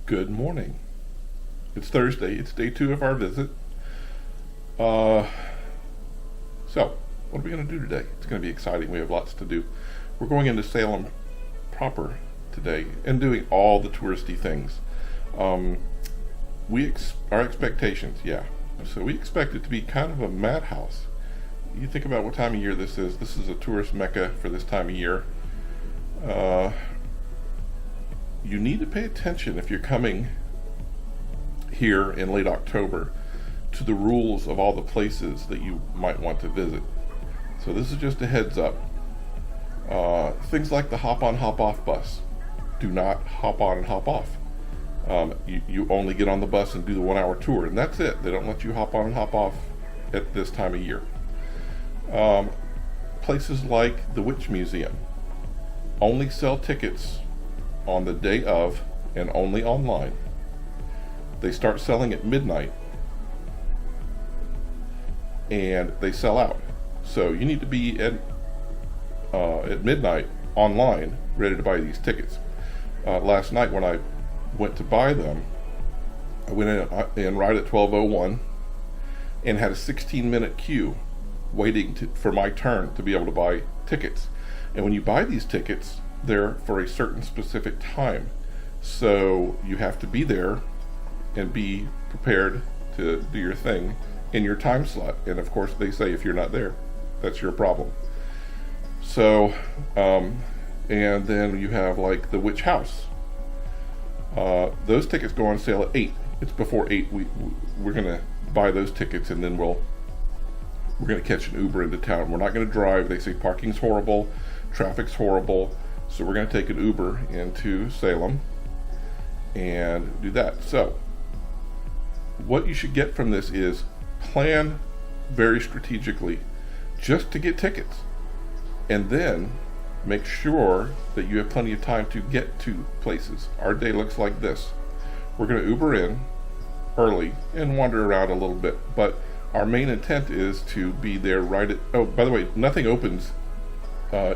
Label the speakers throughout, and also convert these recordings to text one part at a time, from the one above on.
Speaker 1: Good morning. It's Thursday. It's day 2 of our visit. So, what are we going to do today? It's going to be exciting. We have lots to do. We're going into Salem proper today and doing all the touristy things. Our expectations, yeah. So we expect it to be kind of a madhouse. You think about what time of year this is. This is a tourist mecca for this time of year. You need to pay attention if you're coming here in late October to the rules of all the places that you might want to visit. So this is just a heads up. Things like the hop on hop off bus. Do not hop on and hop off. You only get on the bus and do the 1 hour tour, and that's it. They don't let you hop on and hop off at this time of year. Places like the Witch Museum only sell tickets on the day of and only online. They start selling at midnight and they sell out. So you need to be at midnight online ready to buy these tickets. Last night when I went to buy them, I went in right at 12:01 and had a 16-minute queue waiting for my turn to be able to buy tickets. And when you buy these tickets, they're for a certain specific time. So you have to be there and be prepared to do your thing in your time slot. And of course they say if you're not there, that's your problem. So, and then you have like the Witch House. Those tickets go on sale at 8. It's before 8. We're gonna buy those tickets and then we're gonna catch an Uber into town. We're not gonna drive. They say parking's horrible, traffic's horrible. So we're going to take an Uber into Salem and do that. So what you should get from this is plan very strategically just to get tickets, and then make sure that you have plenty of time to get to places. Our day looks like this. We're going to Uber in early and wander around a little bit, but our main intent is to be there right at, oh, by the way, nothing opens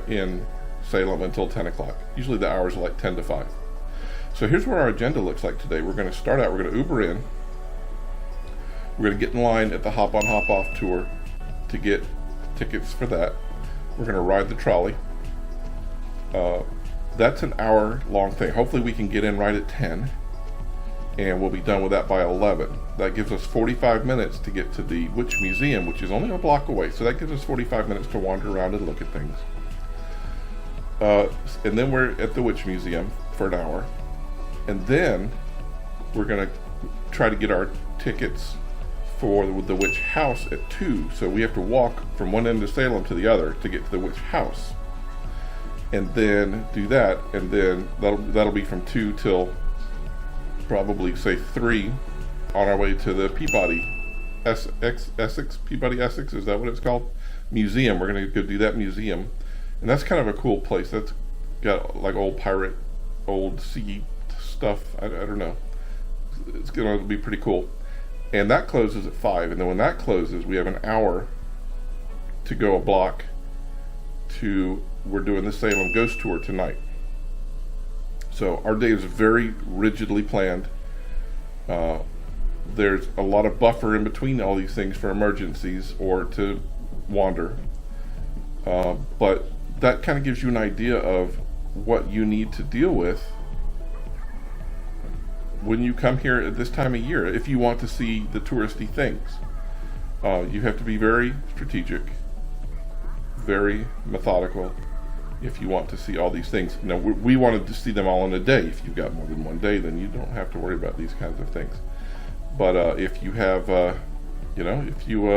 Speaker 1: in Salem until 10 o'clock. Usually the hours are like 10 to 5. So here's what our agenda looks like today. We're going to start out, we're going to Uber in. We're going to get in line at the hop on hop off tour to get tickets for that. We're going to ride the trolley. That's an hour long thing. Hopefully we can get in right at 10 and we'll be done with that by 11. That gives us 45 minutes to get to the Witch Museum, which is only a block away. So that gives us 45 minutes to wander around and look at things. And then we're at the Witch Museum for an hour, and then we're going to try to get our tickets for the Witch House at 2. So we have to walk from one end of Salem to the other to get to the Witch House, and then do that, and then that'll be from 2 till probably say 3 on our way to the Peabody Peabody Essex, is that what it's called? Museum. We're going to go do that museum. And that's kind of a cool place. That's got like old pirate, old sea stuff. I don't know. It's going to be pretty cool. And that closes at 5. And then when that closes, we have an hour to go a block to, we're doing the Salem Ghost Tour tonight. So our day is very rigidly planned. There's a lot of buffer in between all these things for emergencies or to wander. But that kind of gives you an idea of what you need to deal with when you come here at this time of year. If you want to see the touristy things, you have to be very strategic, very methodical if you want to see all these things. Now, we wanted to see them all in a day. If you've got more than one day, then you don't have to worry about these kinds of things. But if you have, if you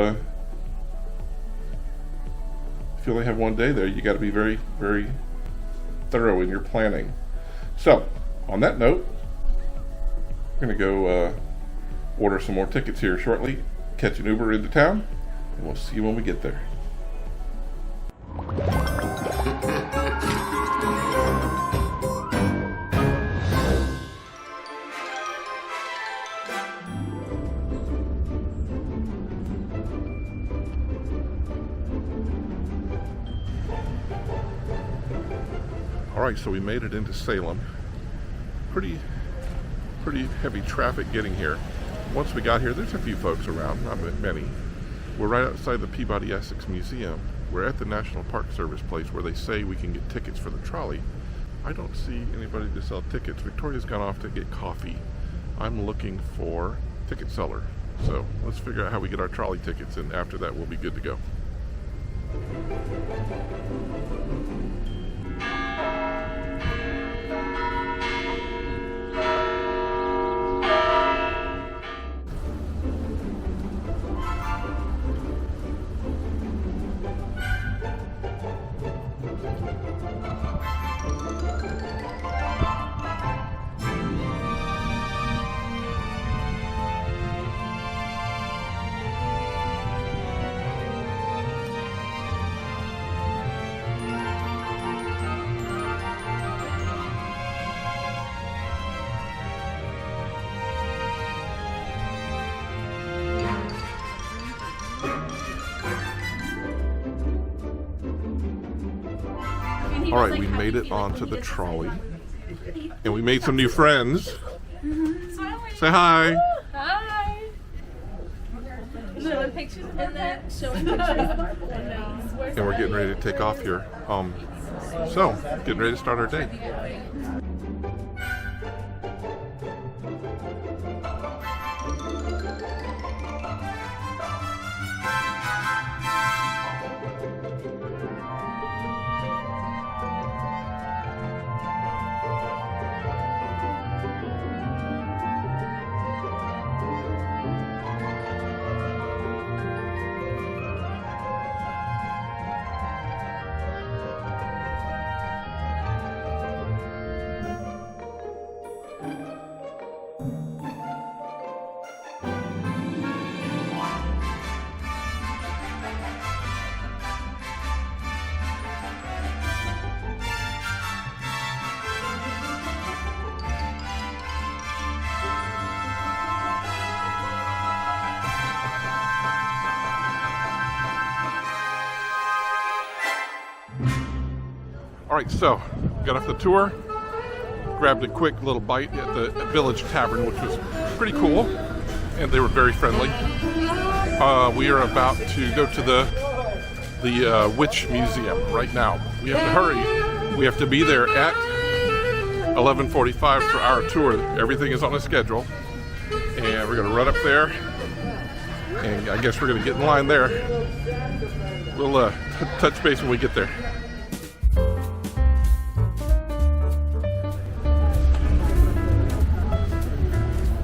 Speaker 1: only have one day there, you got to be very, very thorough in your planning. So, on that note, we're going to go order some more tickets here shortly, catch an Uber into town, and we'll see you when we get there. All right, so we made it into Salem. Pretty pretty heavy traffic getting here. Once we got here, there's a few folks around, not many. We're right outside the Peabody Essex Museum. We're at the National Park Service place where they say we can get tickets for the trolley. I don't see anybody to sell tickets. Victoria's gone off to get coffee. I'm looking for a ticket seller. So let's figure out how we get our trolley tickets, and after that we'll be good to go. All right, we made it onto the trolley, and we made some new friends. Say hi.
Speaker 2: Hi. Showing pictures and then showing pictures.
Speaker 1: And we're getting ready to take off here. So, getting ready to start our day. All right, so got off the tour, grabbed a quick little bite at the Village Tavern, which was pretty cool, and they were very friendly. We are about to go to the Witch Museum right now. We have to hurry. We have to be there at 11:45 for our tour. Everything is on a schedule, and we're going to run up there, and I guess we're going to get in line there. We'll touch base when we get there.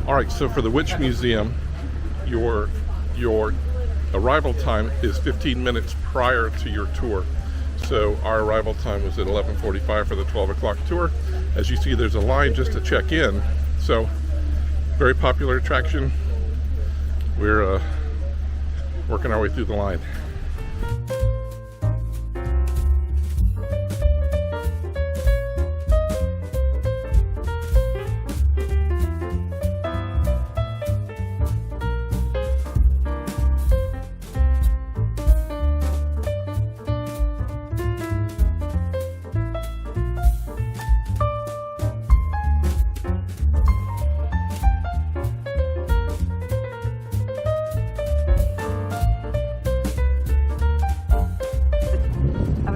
Speaker 1: All right, so for the Witch Museum, your arrival time is 15 minutes prior to your tour. So our arrival time was at 11:45 for the 12 o'clock tour. As you see, there's a line just to check in. So very popular attraction. We're working our way through the line.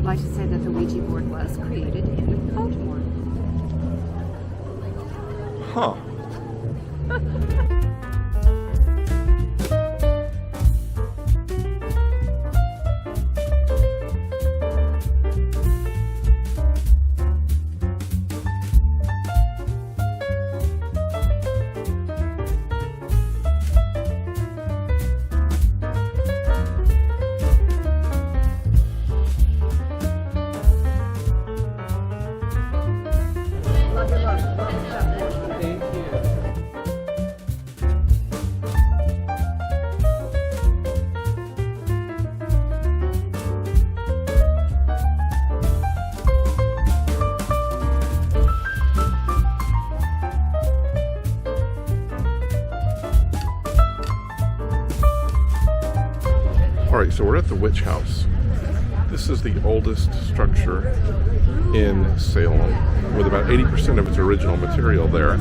Speaker 3: I should say that the Ouija board was created in Baltimore.
Speaker 1: Huh. Alright, so we're at the Witch House. This is the oldest structure in Salem, with about 80% of its original material there.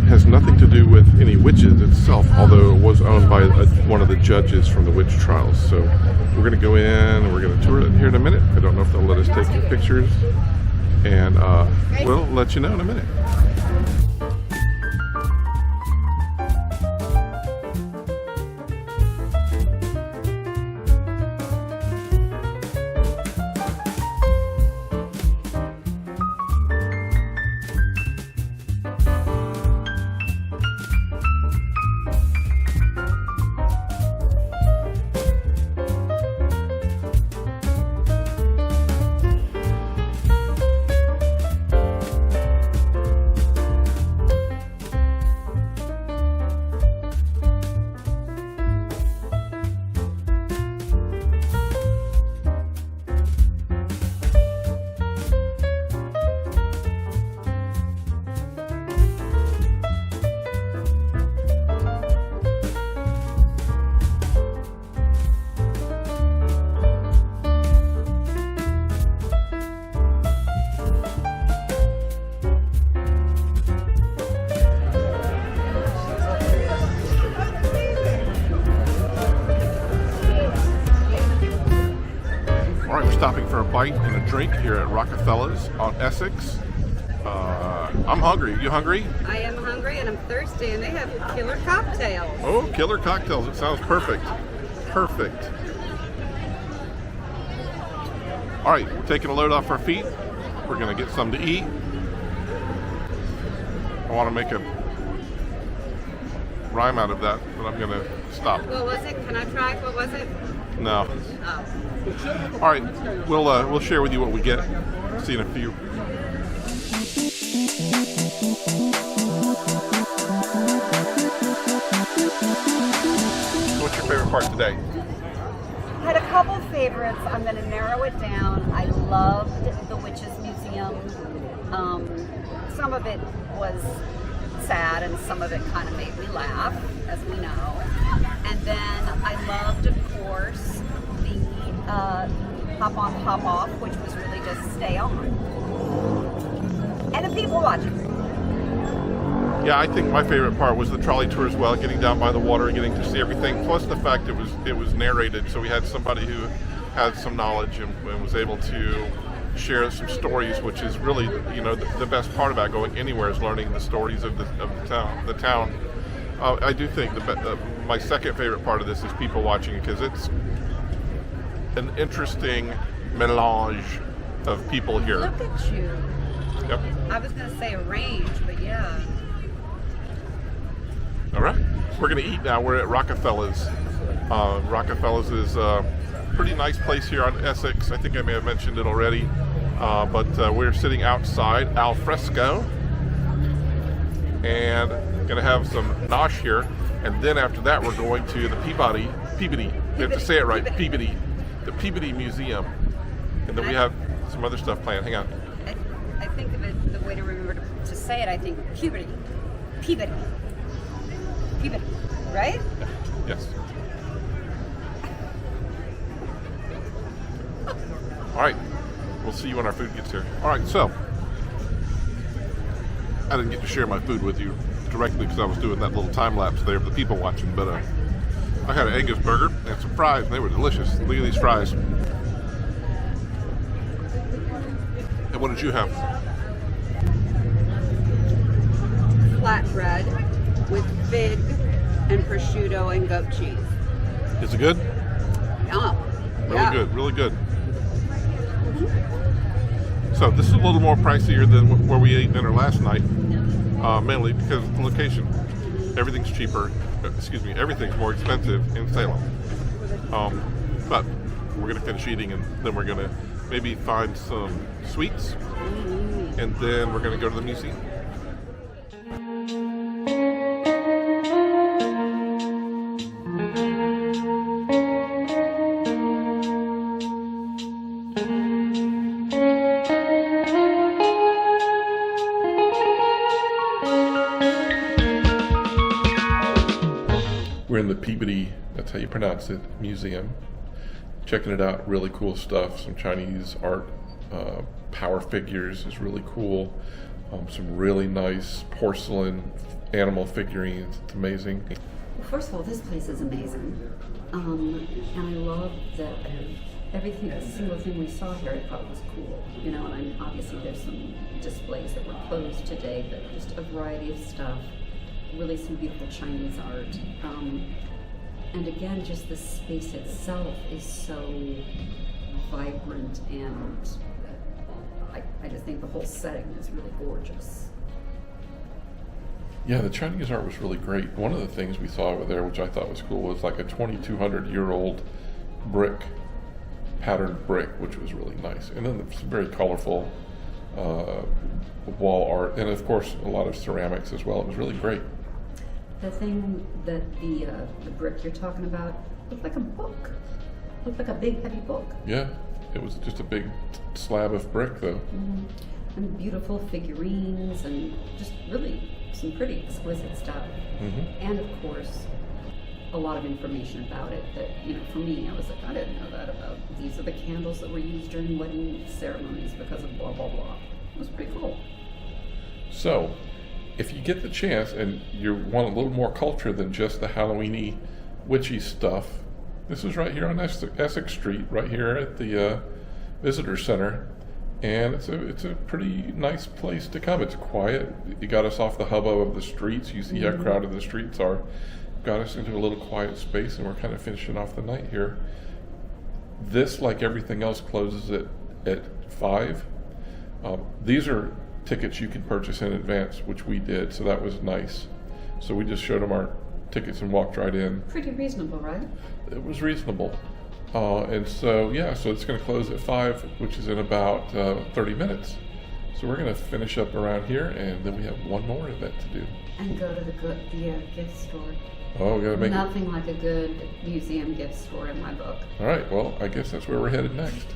Speaker 1: has nothing to do with any witches itself, although it was owned by one of the judges from the witch trials. So we're going to go in and we're going to tour it here in a minute. I don't know if they'll let us take any pictures, and we'll let you know in a minute. Stopping for a bite and a drink here at Rockefeller's on Essex. I'm hungry. You hungry?
Speaker 3: I am hungry and I'm thirsty, and they have killer cocktails.
Speaker 1: Oh, killer cocktails. It sounds perfect. Perfect. All right, we're taking a load off our feet. We're going to get something to eat. I want to make a rhyme out of that, but I'm going to stop.
Speaker 3: What was it? Can I try? What was it?
Speaker 1: No.
Speaker 3: Oh.
Speaker 1: All right, we'll share with you what we get. See you in a few. What's your favorite part today?
Speaker 4: I had a couple favorites. I'm going to narrow it down. I loved the Witches Museum. Some of it was sad and some of it kind of made me laugh, as we know. And then I loved, of course, the hop on, hop off, which was really just stay on. And the people watching.
Speaker 1: Yeah, I think my favorite part was the trolley tour as well, getting down by the water and getting to see everything. Plus the fact it was narrated, so we had somebody who had some knowledge and was able to share some stories, which is really, the best part about going anywhere is learning the stories of the town. I do think my second favorite part of this is people watching, because it's an interesting melange of people here.
Speaker 3: Look at you.
Speaker 1: Yep.
Speaker 3: I was going to say a range, but yeah.
Speaker 1: All right, we're going to eat now. We're at Rockefeller's. Rockefeller's is a pretty nice place here on Essex. I think I may have mentioned it already, but we're sitting outside al fresco and going to have some nosh here. And then after that, we're going to the Peabody, we have to say it right, Peabody, the Peabody Museum. And then we have some other stuff planned. Hang on.
Speaker 3: I think of it, the way to remember to say it, I think puberty. Peabody, right?
Speaker 1: Yes. All right, we'll see you when our food gets here. All right, so I didn't get to share my food with you directly because I was doing that little time lapse there of the people watching, but I had an Angus burger and some fries, and they were delicious. Look at these fries. And what did you have?
Speaker 3: Flatbread with fig and prosciutto and goat cheese.
Speaker 1: Is it good?
Speaker 3: Yum.
Speaker 1: Really good. So this is a little more pricier than where we ate dinner last night, mainly because of the location. Everything's cheaper. Everything's more expensive in Salem. But we're going to finish eating, and then we're going to maybe find some sweets, and then we're going to go to the museum. We're in the Peabody, that's how you pronounce it, museum. Checking it out, really cool stuff. Some Chinese art, power figures is really cool. some really nice porcelain animal figurines. It's amazing.
Speaker 5: Well, first of all, this place is amazing. And I love that everything, single thing we saw here, I thought was cool. You know, and obviously there's some displays that were closed today, but just a variety of stuff. Really some beautiful Chinese art. And again, just the space itself is so vibrant, and I just think the whole setting is really gorgeous.
Speaker 1: Yeah, the Chinese art was really great. One of the things we saw over there, which I thought was cool, was like a 2,200-year-old brick, patterned brick, which was really nice. And then some very colorful wall art, and of course a lot of ceramics as well. It was really great.
Speaker 5: The thing that the brick you're talking about looked like a book. Looked like a big heavy book.
Speaker 1: Yeah, it was just a big slab of brick though.
Speaker 5: Mm-hmm. And beautiful figurines and just really some pretty exquisite stuff.
Speaker 1: Mm-hmm.
Speaker 5: And of course, a lot of information about it that, you know, for me, I was like, I didn't know that about, these are the candles that were used during wedding ceremonies because of blah, blah, blah. It was pretty cool.
Speaker 1: So, if you get the chance and you want a little more culture than just the Halloweeny, witchy stuff, this is right here on Essex Street, right here at the Visitor Center. And it's a pretty nice place to come. It's quiet. You got us off the hubbub of the streets. You see how crowded the streets are. Got us into a little quiet space, and we're kind of finishing off the night here. This, like everything else, closes at 5. These are tickets you can purchase in advance, which we did, so that was nice. So we just showed them our tickets and walked right in.
Speaker 5: Pretty reasonable, right?
Speaker 1: It was reasonable. And so, yeah, so it's going to close at 5, which is in about 30 minutes. So we're going to finish up around here, and then we have one more event to do.
Speaker 5: And go to the gift store.
Speaker 1: Oh, we got to make
Speaker 5: Nothing like a good museum gift store in my book.
Speaker 1: All right, well, I guess that's where we're headed next.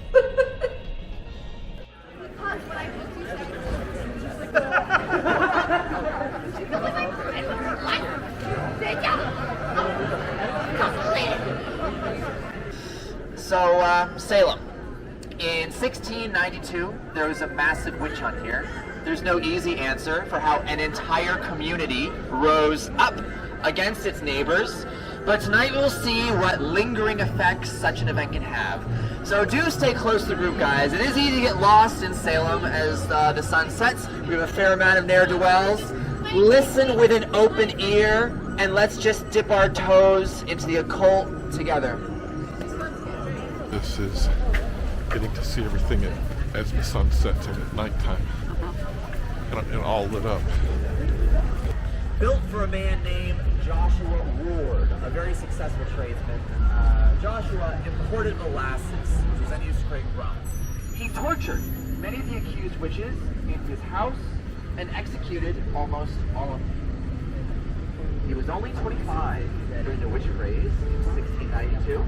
Speaker 6: So, Salem. In 1692, there was a massive witch hunt here. There's no easy answer for how an entire community rose up against its neighbors, but tonight we'll see what lingering effects such an event can have. So do stay close to the group, guys. It is easy to get lost in Salem as the sun sets. We have a fair amount of ne'er-do-wells. Listen with an open ear, and let's just dip our toes into the occult together.
Speaker 1: This is getting to see everything as the sun sets and at nighttime. And all lit up.
Speaker 6: Built for a man named Joshua Ward, a very successful tradesman. Joshua imported molasses, which was then used to create rum. He tortured many of the accused witches in his house and executed almost all of them. He was only 25 during the witch craze in 1692.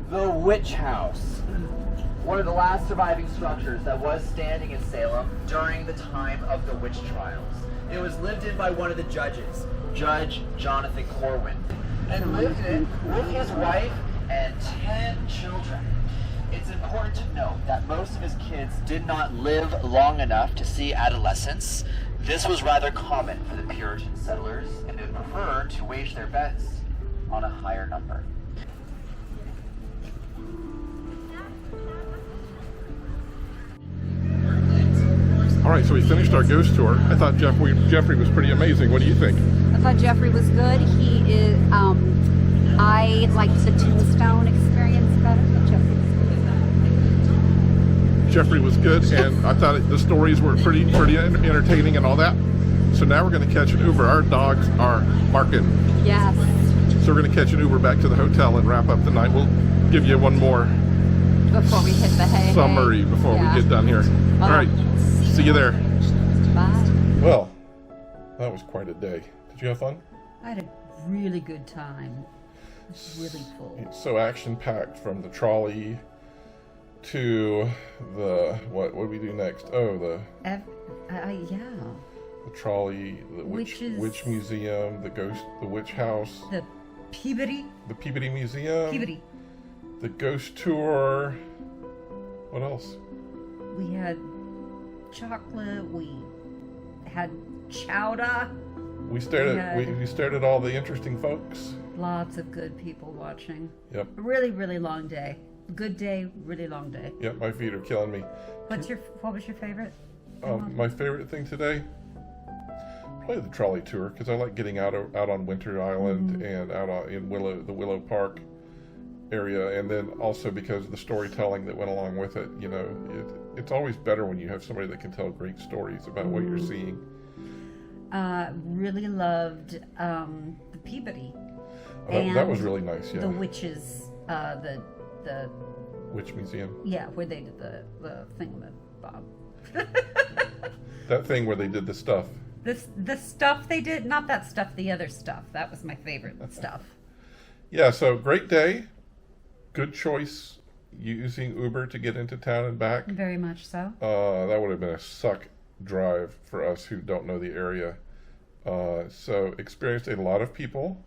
Speaker 6: The Witch House, one of the last surviving structures that was standing in Salem during the time of the witch trials. It was lived in by one of the judges, Judge Jonathan Corwin, and lived in it with his wife and 10 children. It's important to note that most of his kids did not live long enough to see adolescence. This was rather common for the Puritan settlers, and they preferred to wage their bets on a higher number.
Speaker 1: All right, so we finished our ghost tour. I thought Jeffrey was pretty amazing. What do you think?
Speaker 4: I thought Jeffrey was good. He is. I liked the Tombstone experience better.
Speaker 1: Jeffrey was good, and I thought the stories were pretty entertaining and all that. So now we're going to catch an Uber. Our dogs are barking.
Speaker 4: Yes.
Speaker 1: So we're going to catch an Uber back to the hotel and wrap up the night. We'll give you one more
Speaker 4: Before we hit the hay.
Speaker 1: summary before we get done here. All right. See you there.
Speaker 4: Bye.
Speaker 1: Well, that was quite a day. Did you have fun?
Speaker 5: I had a really good time. It's really full.
Speaker 1: It's so action packed from the trolley to the what do we do next? Oh,
Speaker 5: Yeah.
Speaker 1: the trolley, the witch museum, the witch house,
Speaker 5: The Peabody.
Speaker 1: the Peabody Museum,
Speaker 5: Peabody.
Speaker 1: the ghost tour. What else?
Speaker 5: We had chocolate. We had chowder.
Speaker 1: We stared at we stared at all the interesting folks.
Speaker 5: Lots of good people watching.
Speaker 1: Yep.
Speaker 5: Really, really long day. Good day, really long day.
Speaker 1: Yep, my feet are killing me.
Speaker 5: What was your favorite?
Speaker 1: My favorite thing today, probably the trolley tour, because I like getting out on Winter Island and out in the Willow Park area, and then also because of the storytelling that went along with it. You know, it's always better when you have somebody that can tell great stories about what you're seeing.
Speaker 5: Really loved the Peabody.
Speaker 1: That was really nice. Yeah.
Speaker 5: The witches, the
Speaker 1: Witch Museum.
Speaker 5: yeah, where they did the thingamabob.
Speaker 1: That thing where they did the stuff.
Speaker 5: The stuff they did, not that stuff, the other stuff. That was my favorite stuff.
Speaker 1: Yeah. So great day. Good choice using Uber to get into town and back.
Speaker 5: Very much so.
Speaker 1: That would have been a suck drive for us who don't know the area. So experienced a lot of people,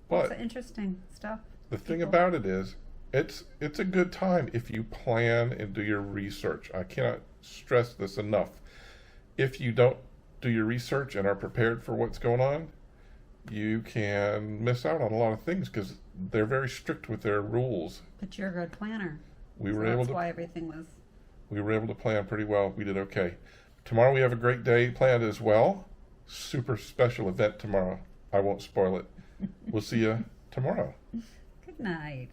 Speaker 1: but
Speaker 5: It's interesting stuff.
Speaker 1: the thing about it is, it's a good time if you plan and do your research. I cannot stress this enough. If you don't do your research and are prepared for what's going on, you can miss out on a lot of things because they're very strict with their rules.
Speaker 5: But you're a good planner.
Speaker 1: We
Speaker 5: So
Speaker 1: were able
Speaker 5: that's
Speaker 1: to
Speaker 5: why everything was.
Speaker 1: we were able to plan pretty well. We did okay. Tomorrow we have a great day planned as well. Super special event tomorrow. I won't spoil it. We'll see you tomorrow.
Speaker 5: Good night.